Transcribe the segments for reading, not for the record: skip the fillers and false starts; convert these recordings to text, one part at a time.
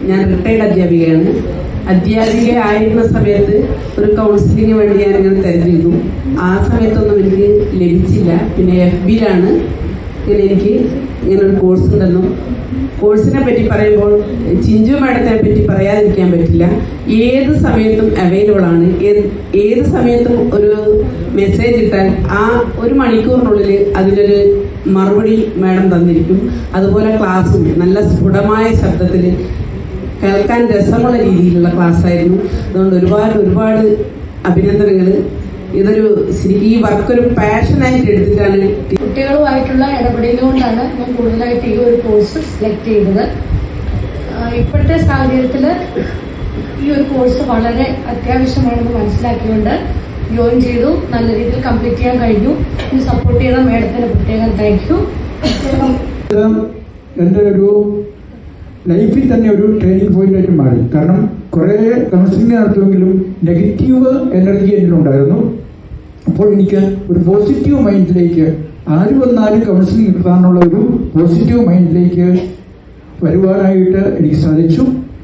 ഞാൻ റിട്ടയർഡ് അധ്യാപികയാണ്. അധ്യാപികയായിരുന്ന സമയത്ത് ഒരു കൗൺസിലിങ്ങിന് വേണ്ടി ഞാനിങ്ങനെ തിരഞ്ഞെടുത്തു. ആ സമയത്തൊന്നും എനിക്ക് ലഭിച്ചില്ല. പിന്നെ FBയിലാണ് എനിക്ക് ഇങ്ങനൊരു കോഴ്സ് ഉണ്ടെന്നും, കോഴ്സിനെ പറ്റി പറയുമ്പോൾ ചിഞ്ചു മാഡത്തിനെ പറ്റി പറയാതിരിക്കാൻ പറ്റില്ല. ഏത് സമയത്തും അവൈലബിൾ ആണ്. ഏത് സമയത്തും ഒരു മെസ്സേജ് ഇട്ടാൽ ആ 1 മണിക്കൂറിനുള്ളിൽ അതിനൊരു മറുപടി മാഡം തന്നിരിക്കും. അതുപോലെ ക്ലാസ്സും നല്ല സ്ഫുടമായ ശബ്ദത്തിൽ കേൾക്കാൻ രസമുള്ള രീതിയിലുള്ള ക്ലാസ്സായിരുന്നു. അതുകൊണ്ട് ഒരുപാട് അഭിനന്ദനങ്ങൾ. ശരിക്കും ഈ വർക്ക് ഒരു പാഷനായിട്ട് എടുത്തിട്ടാണ്. കുട്ടികളുമായിട്ടുള്ള ഇടപെടലുകൊണ്ടാണ് ഞാൻ കൂടുതലായിട്ട് ഈ ഒരു കോഴ്സ് സെലക്ട് ചെയ്തത്. ഇപ്പോഴത്തെ സാഹചര്യത്തിൽ ഈ ഒരു കോഴ്സ് വളരെ അത്യാവശ്യമാണെന്ന് മനസ്സിലാക്കിക്കൊണ്ട് ജോയിൻ ചെയ്തു. നല്ല രീതിയിൽ കംപ്ലീറ്റ് ചെയ്യാൻ കഴിഞ്ഞു. ഇത് സപ്പോർട്ട് ചെയ്ത മേഡത്തിന് പ്രത്യേകം താങ്ക് യു. എൻ്റെ ഒരു ലൈഫിൽ തന്നെ ഒരു ടേണിംഗ് പോയിന്റ് ആയിട്ട് മാറി. കാരണം കുറേ കൗൺസിലിംഗ് നടത്തുമെങ്കിലും നെഗറ്റീവ് എനർജി എന്നിലുണ്ടായിരുന്നു. അപ്പോൾ എനിക്ക് ഒരു പോസിറ്റീവ് മൈൻഡിലേക്ക്, ആര് വന്നാലും കൗൺസിലിംഗ് കിട്ടാനുള്ള ഒരു പോസിറ്റീവ് മൈൻഡിലേക്ക് വരുവാനായിട്ട് എനിക്ക് സാധിച്ചു.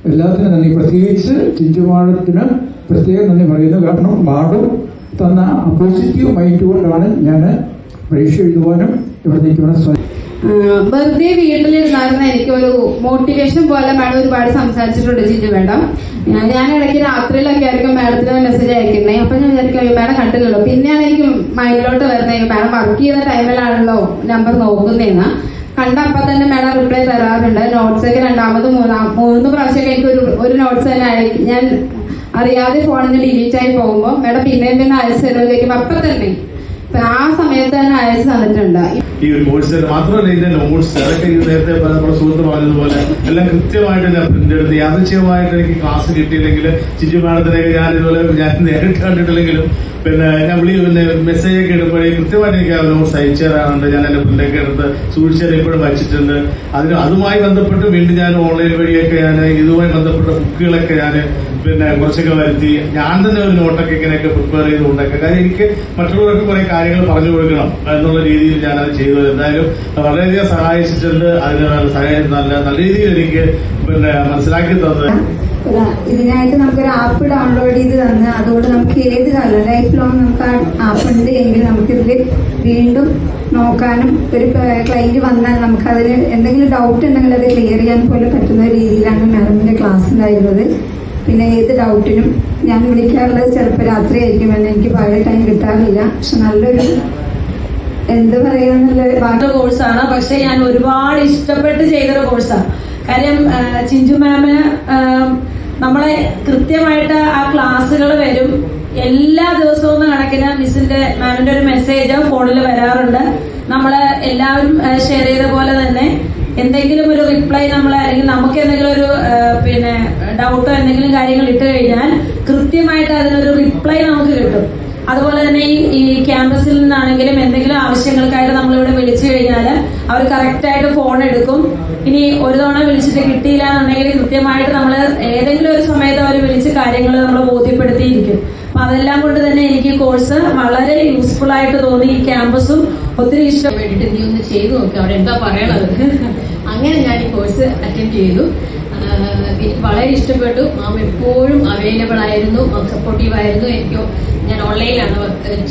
എല്ലാത്തിനും നന്ദി. പ്രത്യേകിച്ച് ചിഞ്ചു മാഡത്തിന് പ്രത്യേകം നന്ദി പറയുന്നു. കാരണം മാഡം തന്ന പോസിറ്റീവ് മൈൻഡ് കൊണ്ടാണ് ഞാൻ പരീക്ഷ എഴുതുവാനും ഇവിടെ നിൽക്കുവാനും സാധിക്കും. വെറുതെ വീട്ടിലിരുന്നായിരുന്ന എനിക്കൊരു മോട്ടിവേഷൻ പോലെ മാഡം ഒരുപാട് സംസാരിച്ചിട്ടുണ്ട് ചിഞ്ചു മാഡം. ഞാൻ ഇടയ്ക്ക് രാത്രിയിലൊക്കെ ആയിരിക്കും മാഡത്തിന് മെസ്സേജ് അയക്കുന്നത്. അപ്പൊ ഞാൻ വിചാരിക്കും മാഡം കണ്ടില്ലല്ലോ. പിന്നെയാണ് എനിക്ക് മൈൻഡിലോട്ട് വരുന്നത് മാഡം വർക്ക് ചെയ്യുന്ന ടൈമിലാണല്ലോ നമ്പർ നോക്കുന്നതെന്ന്. കണ്ടപ്പോ തന്നെ മാഡം റിപ്ലൈ തരാറുണ്ട്. നോട്ട്സ് ഒക്കെ 2-3 പ്രാവശ്യമൊക്കെ എനിക്ക് ഒരു നോട്ട്സ് തന്നെ ഞാൻ അറിയാതെ ഫോണിന് ഡിലീറ്റ് ആയി പോകുമ്പോ മാഡം പിന്നെ അയച്ചു തരുമ്പോഴേക്കും അപ്പൊ തന്നെ ആ സമയത്ത് തന്നെ അയച്ചു തന്നിട്ടുണ്ട്. ഈ ഒരു കോഴ്സ് മാത്രമല്ല, ഇതിന്റെ നോട്ട്സ് അതൊക്കെ നേരത്തെ നമ്മുടെ സുഹൃത്ത് പറഞ്ഞതുപോലെ എല്ലാം കൃത്യമായിട്ട് ഞാൻ പ്രിന്റ് എടുത്ത് യാദൃശ്ചികമായിട്ട് എനിക്ക് ക്ലാസ് കിട്ടിയില്ലെങ്കിൽ ചിഞ്ചു മാഡത്തിനൊക്കെ ഞാൻ ഇതുപോലെ ഞാൻ നേരിട്ട് കണ്ടിട്ടില്ലെങ്കിലും ഞാൻ മെസ്സേജ് ഒക്കെ ഇടുമ്പോഴേ കൃത്യമായിട്ട് എനിക്ക് നോട്ട്സ് അയച്ചു തരാറുണ്ട്. ഞാൻ എന്റെ പ്രിന്റൊക്കെ എടുത്ത് സൂക്ഷിച്ചാൽ എപ്പോഴും വച്ചിട്ടുണ്ട്. അതുമായി ബന്ധപ്പെട്ട് വീണ്ടും ഞാൻ ഓൺലൈൻ വഴിയൊക്കെ ഞാൻ ഇതുമായി ബന്ധപ്പെട്ട ബുക്കുകളൊക്കെ ഞാൻ കുറച്ചൊക്കെ വരുത്തി ഞാൻ തന്നെ ഒരു നോട്ടൊക്കെ ഇങ്ങനെയൊക്കെ പ്രിപ്പയർ ചെയ്തുകൊണ്ടൊക്കെ. കാര്യം എനിക്ക് മറ്റുള്ളവർക്ക് കുറെ കാര്യങ്ങൾ പറഞ്ഞു കൊടുക്കണം എന്നുള്ള രീതിയിൽ ഞാനത് ചെയ്തു. എന്തായാലും വളരെയധികം സഹായിച്ചിട്ടുണ്ട്. അതിന് നല്ല രീതിയിൽ എനിക്ക് മനസ്സിലാക്കി തന്നത്. ഇതിനായിട്ട് നമുക്കൊരു ആപ്പ് ഡൗൺലോഡ് ചെയ്ത് തന്ന് അതുകൊണ്ട് നമുക്ക് ഏത് കാലം ലൈഫ് ലോങ് നമുക്ക് ആ ആപ്പ് ഉണ്ട് എങ്കിൽ നമുക്കിതിൽ വീണ്ടും നോക്കാനും ഒരു ക്ലയന്റ് വന്നാൽ നമുക്ക് അതിന് എന്തെങ്കിലും ഡൗട്ട് ഉണ്ടെങ്കിൽ അത് ക്ലിയർ ചെയ്യാൻ പോലും പറ്റുന്ന രീതിയിലാണ് മാഡമിന്റെ ക്ലാസ് ഉണ്ടായിരുന്നത്. പിന്നെ ഏത് ഡൗട്ടിനും ഞാൻ വിളിക്കാറുള്ളത് ചിലപ്പോൾ രാത്രിയായിരിക്കുമെന്ന് എനിക്ക് പകൽ ടൈം കിട്ടാറില്ല. പക്ഷെ നല്ലൊരു എന്ത് പറയാന്നുള്ള കോഴ്സാണ്. പക്ഷെ ഞാൻ ഒരുപാട് ഇഷ്ടപ്പെട്ട് ചെയ്തൊരു കോഴ്സാണ്. കാര്യം ചിഞ്ചു മാമിന് നമ്മളെ കൃത്യമായിട്ട് ആ ക്ലാസ്സുകൾ വരും. എല്ലാ ദിവസവും കണക്കിന് മാമിന്റെ ഒരു മെസ്സേജ് ഫോണിൽ വരാറുണ്ട്. നമ്മള് എല്ലാവരും ഷെയർ ചെയ്ത പോലെ തന്നെ എന്തെങ്കിലും ഒരു റിപ്ലൈ അല്ലെങ്കിൽ നമുക്ക് എന്തെങ്കിലും ഒരു ഡൗട്ടോ എന്തെങ്കിലും കാര്യങ്ങൾ ഇട്ട് കഴിഞ്ഞാൽ കൃത്യമായിട്ട് അതിനൊരു റിപ്ലൈ നമുക്ക് കിട്ടും. അതുപോലെ തന്നെ ഈ ക്യാമ്പസിൽ നിന്നാണെങ്കിലും എന്തെങ്കിലും ആവശ്യങ്ങൾക്കായിട്ട് നമ്മളിവിടെ വിളിച്ചു കഴിഞ്ഞാൽ അവർ കറക്റ്റായിട്ട് ഫോൺ എടുക്കും. ഇനി ഒരു തവണ വിളിച്ചിട്ട് കിട്ടിയില്ല എന്നുണ്ടെങ്കിൽ കൃത്യമായിട്ട് നമ്മൾ ഏതെങ്കിലും ഒരു സമയത്ത് അവർ വിളിച്ച് കാര്യങ്ങൾ നമ്മൾ ബോധ്യപ്പെടുത്തിയിരിക്കും. അപ്പൊ അതെല്ലാം കൊണ്ട് തന്നെ എനിക്ക് കോഴ്സ് വളരെ യൂസ്ഫുൾ ആയിട്ട് തോന്നി. ഈ ക്യാമ്പസും ഒത്തിരി ഇഷ്ടം വേണ്ടിയിട്ട് നീ ഒന്ന് ചെയ്തു നോക്കി അവിടെ എന്താ പറയണത്. അങ്ങനെ ഞാൻ ഈ കോഴ്സ് അറ്റൻഡ് ചെയ്തു. എനിക്ക് വളരെ ഇഷ്ടപ്പെട്ടു. മാം എപ്പോഴും അവൈലബിൾ ആയിരുന്നു, സപ്പോർട്ടീവ് ആയിരുന്നു. ഞാൻ ഓൺലൈനിലാണ്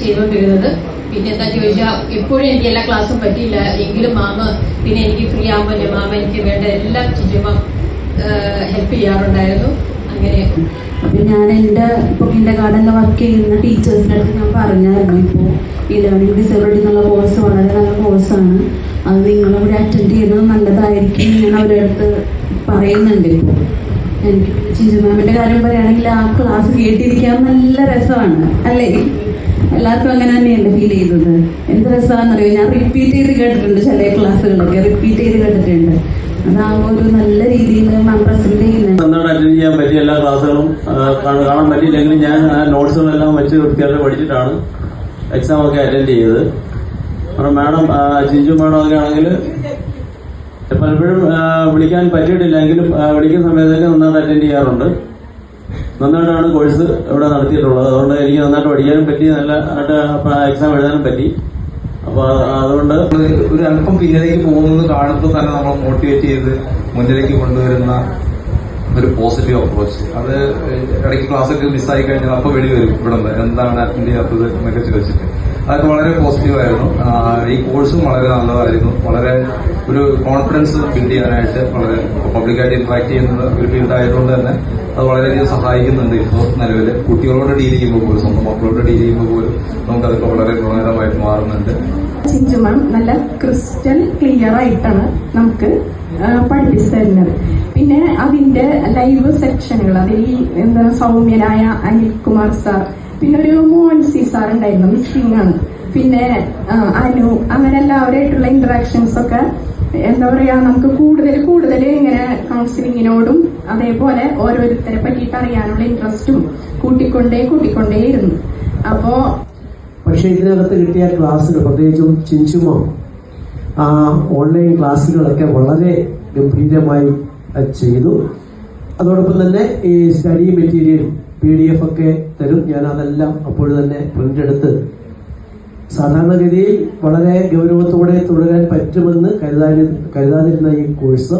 ചെയ്തുകൊണ്ടിരുന്നത്. പിന്നെ എന്താ ചോദിച്ചാൽ എപ്പോഴും എനിക്ക് എല്ലാ ക്ലാസ്സും പറ്റിയില്ല എങ്കിലും പിന്നെ എനിക്ക് ഫ്രീ ആകുമ്പോൾ മാമ എനിക്ക് വേണ്ട എല്ലാം ചുറ്റും ഹെൽപ്പ് ചെയ്യാറുണ്ടായിരുന്നു. അങ്ങനെ അപ്പൊ ഞാൻ ഇപ്പൊ കിൻഡർഗാർട്ടനിൽ വർക്ക് ചെയ്യുന്ന ടീച്ചേഴ്സിന്റെ അടുത്ത് ഞാൻ പറഞ്ഞായിരുന്നു, ഇപ്പോൾ ഈ ലേണിംഗ് ഡിസബിലിറ്റി എന്നുള്ള കോഴ്സ് വളരെ നല്ല കോഴ്സാണ്, അത് നിങ്ങളിവിടെ അറ്റൻഡ് ചെയ്യുന്നത് നല്ലതായിരിക്കും ഞാൻ അവരുടെ അടുത്ത് പറയുന്നുണ്ട്. ഇപ്പോൾ എനിക്ക് ചിഞ്ചു മാമിന്റെ കാര്യം പറയുകയാണെങ്കിൽ ആ ക്ലാസ് കേട്ടിരിക്കാൻ നല്ല രസമാണ് അല്ലേ? എല്ലാവർക്കും അങ്ങനെ തന്നെയല്ലേ ഫീൽ ചെയ്തത്? എന്ത് രസമാണെന്നറിയോ, ഞാൻ റിപ്പീറ്റ് ചെയ്ത് കേട്ടിട്ടുണ്ട്. ചില ക്ലാസ്സുകളൊക്കെ റിപ്പീറ്റ് ചെയ്ത് കേട്ടിട്ടുണ്ട്. അതാകുമ്പോൾ ഒരു നല്ല രീതിയിൽ മാം പ്രസന്റ് ചെയ്യുന്നത്. അറ്റൻഡ് ചെയ്യാൻ പറ്റിയ എല്ലാ ക്ലാസ്സുകളും കാണാൻ പറ്റിയില്ലെങ്കിലും ഞാൻ ആ നോട്ട്സുകളെല്ലാം വെച്ച് വൃത്തിയായിട്ട് പഠിച്ചിട്ടാണ് എക്സാം ഒക്കെ അറ്റൻഡ് ചെയ്തത്. കാരണം മാഡം ചിഞ്ചു മാഡം ഒക്കെ ആണെങ്കിൽ പലപ്പോഴും വിളിക്കാൻ പറ്റിയിട്ടില്ലെങ്കിലും വിളിക്കുന്ന സമയത്തൊക്കെ നന്നായിട്ട് അറ്റൻഡ് ചെയ്യാറുണ്ട്. നന്നായിട്ടാണ് കോഴ്സ് ഇവിടെ നടത്തിയിട്ടുള്ളത്. അതുകൊണ്ട് എനിക്ക് നന്നായിട്ട് പഠിക്കാനും പറ്റി, നല്ലതായിട്ട് എക്സാം എഴുതാനും പറ്റി. അപ്പൊ അതുകൊണ്ട് ഒരു അല്പം പിന്നിലേക്ക് പോകുന്നത് കാണുമ്പോൾ തന്നെ നമ്മൾ മോട്ടിവേറ്റ് ചെയ്ത് മുന്നിലേക്ക് കൊണ്ടുവരുന്ന ഒരു പോസിറ്റീവ് അപ്രോച്ച്. അത് ഇടയ്ക്ക് ക്ലാസ്സൊക്കെ മിസ്സായി കഴിഞ്ഞാൽ അപ്പോൾ വെളി വരും ഇവിടെ നിന്ന് എന്താണ് അറ്റൻഡ് ചെയ്യാത്തത് എന്നൊക്കെ ചോദിച്ചിട്ട്. അതൊക്കെ വളരെ പോസിറ്റീവായിരുന്നു. ഈ കോഴ്സും വളരെ നല്ലതായിരുന്നു. വളരെ ഒരു കോൺഫിഡൻസ് ബിൽഡ് ചെയ്യാനായിട്ട് വളരെ പബ്ലിക്കായിട്ട് ഇന്ററാക്ട് ചെയ്യുന്ന ഒരു ഫീൽഡ് ആയതുകൊണ്ട് തന്നെ അത് വളരെയധികം സഹായിക്കുന്നുണ്ട്. ഇപ്പോൾ നിലവിൽ കുട്ടികളോട് ഡീൽ ചെയ്യുമ്പോൾ പോലും, സ്വന്തം മക്കളോട് ഡീൽ ചെയ്യുമ്പോൾ പോലും നമുക്കതൊക്കെ വളരെ ഗുണകരമായിട്ട് മാറുന്നുണ്ട്. ചിഞ്ചു മാം നല്ല ക്രിസ്റ്റൽ ക്ലിയർ ആയിട്ടാണ് നമുക്ക് പഠിപ്പിച്ചു തരുന്നത്. പിന്നെ അതിന്റെ ലൈവ് സെക്ഷനുകൾ, അതിൽ എന്താ സൗമ്യനായ അനിൽകുമാർ സാർ, പിന്നെ ഒരു മോഹൻസി സാർ ഉണ്ടായിരുന്നു, മിസ്സിംഗ് ആണ്, പിന്നെ അനു, അങ്ങനെ എല്ലാവരായിട്ടുള്ള ഇന്ററാക്ഷൻസ് ഒക്കെ എന്താ പറയാ, നമുക്ക് കൂടുതൽ ഇങ്ങനെ കൗൺസിലിങ്ങിനോടും അതേപോലെ ഓരോരുത്തരെ പറ്റിയിട്ട് അറിയാനുള്ള ഇൻട്രസ്റ്റും കൂട്ടിക്കൊണ്ടേയിരുന്നു. അപ്പോ പക്ഷെ ഇതിനകത്ത് കിട്ടിയ ക്ലാസ്സുകൾ, പ്രത്യേകിച്ചും ചിഞ്ചുമോ ആ ഓൺലൈൻ ക്ലാസ്സുകളൊക്കെ വളരെ ഗംഭീരമായി ചെയ്തു. അതോടൊപ്പം തന്നെ ഈ സ്റ്റഡി മെറ്റീരിയൽ PDF ഒക്കെ തരും. ഞാൻ അതെല്ലാം അപ്പോൾ തന്നെ പ്രിന്റ് എടുത്ത് സാധാരണഗതിയിൽ വളരെ ഗൗരവത്തോടെ തുടരാൻ പറ്റുമെന്ന് കരുതാതിരുന്ന ഈ കോഴ്സ്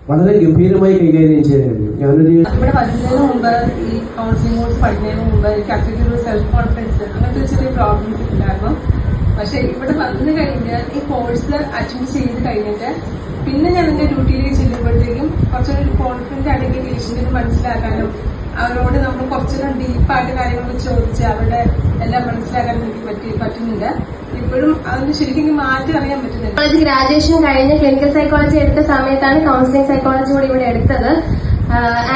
വളരെ ഗംഭീരമായി കൈകാര്യം ചെയ്യാൻ കഴിയും. ഞാനൊരു ഇവിടെ പഠിക്കുന്നതിന് മുമ്പ്, ഈ കൗൺസിലിംഗ് കോഴ്സ് പഠിക്കുന്നതിന് മുമ്പ് എനിക്ക് അത്രയ്ക്ക് ഒരു സെൽഫ് കോൺഫിഡൻസ് അങ്ങനത്തെ ചെറിയ പ്രോബ്ലംസ് ഉണ്ടായിരുന്നു. പക്ഷെ ഇവിടെ വന്നു കഴിഞ്ഞ് ഈ കോഴ്സ് അറ്റൻഡ് ചെയ്ത് കഴിഞ്ഞിട്ട് പിന്നെ ഞാൻ എന്റെ ഡ്യൂട്ടിയിലേക്ക് ചെല്ലുമ്പോഴത്തേക്കും കുറച്ചൊരു കോൺഫിഡന്റ് ആയിട്ട് പേഷ്യന്റിന് മനസ്സിലാക്കാനും അവരോട് നമ്മൾ കുറച്ചുകൂടെ ഡീപ്പായിട്ട് കാര്യങ്ങൾ ചോദിച്ച് അവരുടെ എല്ലാം മനസ്സിലാക്കാനും എനിക്ക് പറ്റുന്നുണ്ട്. ഇപ്പോഴും അതിന് ശരിക്കും മാറ്റം അറിയാൻ പറ്റുന്നുണ്ട്. കോളേജ് ഗ്രാജുവേഷൻ കഴിഞ്ഞ് ക്ലിനിക്കൽ സൈക്കോളജി എടുത്ത സമയത്താണ് കൗൺസിലിംഗ് സൈക്കോളജി കൂടി ഇവിടെ എടുത്തത്.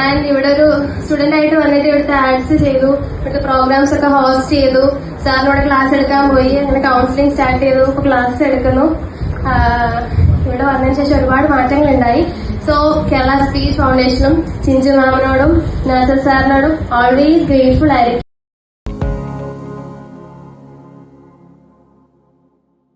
ആൻഡ് ഇവിടെ ഒരു സ്റ്റുഡന്റ് ആയിട്ട് വന്നിട്ട് ഇവിടുത്തെ ആഡ്സ് ചെയ്തു, ഇവിടുത്തെ പ്രോഗ്രാംസ് ഒക്കെ ഹോസ്റ്റ് ചെയ്തു, സാറിനോട് ക്ലാസ് എടുക്കാൻ പോയി, അങ്ങനെ കൗൺസിലിംഗ് സ്റ്റാർട്ട് ചെയ്തു, ഇപ്പൊ ക്ലാസ് എടുക്കുന്നു. ഇവിടെ വന്നതിന് ശേഷം ഒരുപാട് മാറ്റങ്ങളുണ്ടായി. സോ കേരള സ്പീച്ച് ഫൗണ്ടേഷനും ചിഞ്ചു മാമിനോടും നാസർ സാറിനോടും ഓൾവേസ് ഗ്രേറ്റ്ഫുൾ ആയിരിക്കും.